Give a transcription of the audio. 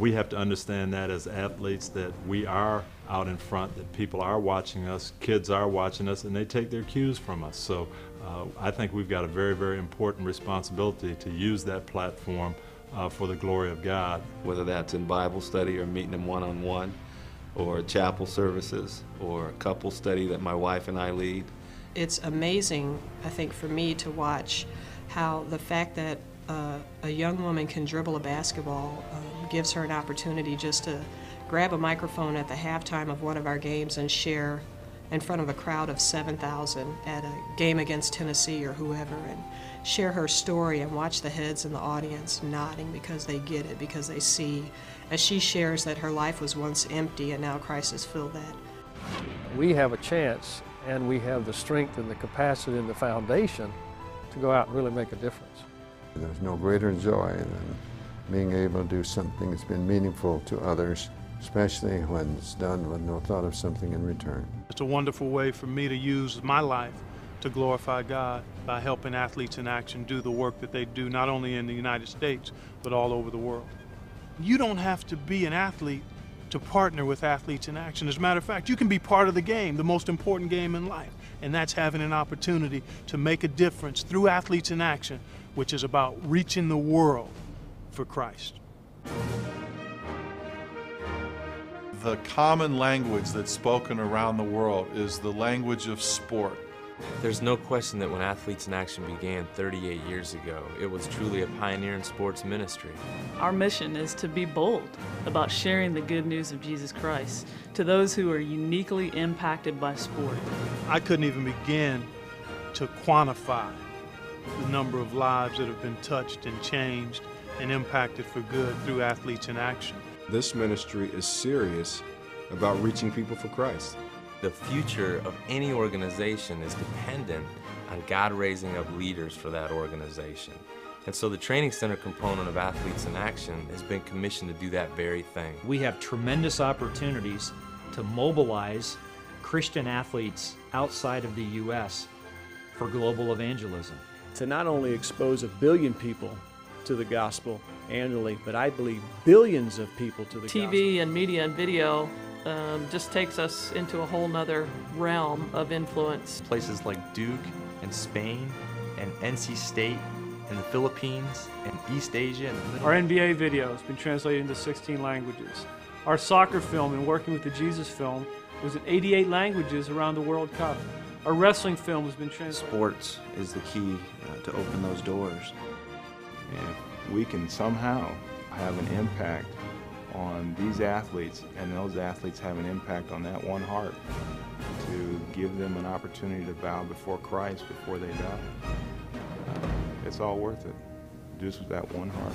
we have to understand that as athletes, that we are out in front, that people are watching us, kids are watching us, and they take their cues from us. So I think we've got a very, very important responsibility to use that platform for the glory of God. Whether that's in Bible study or meeting them one-on-one, or chapel services, or a couple study that my wife and I lead. It's amazing, I think, for me to watch how the fact that a young woman can dribble a basketball gives her an opportunity just to grab a microphone at the halftime of one of our games and share in front of a crowd of 7,000 at a game against Tennessee or whoever, and share her story and watch the heads in the audience nodding because they get it, because they see, as she shares that her life was once empty and now Christ has filled that. We have a chance, and we have the strength and the capacity and the foundation to go out and really make a difference. There's no greater joy than being able to do something that's been meaningful to others, especially when it's done with no thought of something in return. It's a wonderful way for me to use my life to glorify God by helping Athletes in Action do the work that they do, not only in the United States, but all over the world. You don't have to be an athlete to partner with Athletes in Action. As a matter of fact, you can be part of the game, the most important game in life, and that's having an opportunity to make a difference through Athletes in Action, which is about reaching the world for Christ. The common language that's spoken around the world is the language of sport. There's no question that when Athletes in Action began 38 years ago, it was truly a pioneer in sports ministry. Our mission is to be bold about sharing the good news of Jesus Christ to those who are uniquely impacted by sport. I couldn't even begin to quantify the number of lives that have been touched and changed and impacted for good through Athletes in Action. This ministry is serious about reaching people for Christ. The future of any organization is dependent on God raising up leaders for that organization. And so the training center component of Athletes in Action has been commissioned to do that very thing. We have tremendous opportunities to mobilize Christian athletes outside of the U.S. for global evangelism. To not only expose 1 billion people to the gospel annually, but I believe billions of people to the gospel. TV and media and video just takes us into a whole nother realm of influence. Places like Duke and Spain and NC State and the Philippines and East Asia. And Our NBA video has been translated into 16 languages. Our soccer film and Working with the Jesus film was in 88 languages around the World Cup. Our wrestling film has been translated. Sports is the key to open those doors. If we can somehow have an impact on these athletes, and those athletes have an impact on that one heart, to give them an opportunity to bow before Christ before they die, it's all worth it, just with that one heart.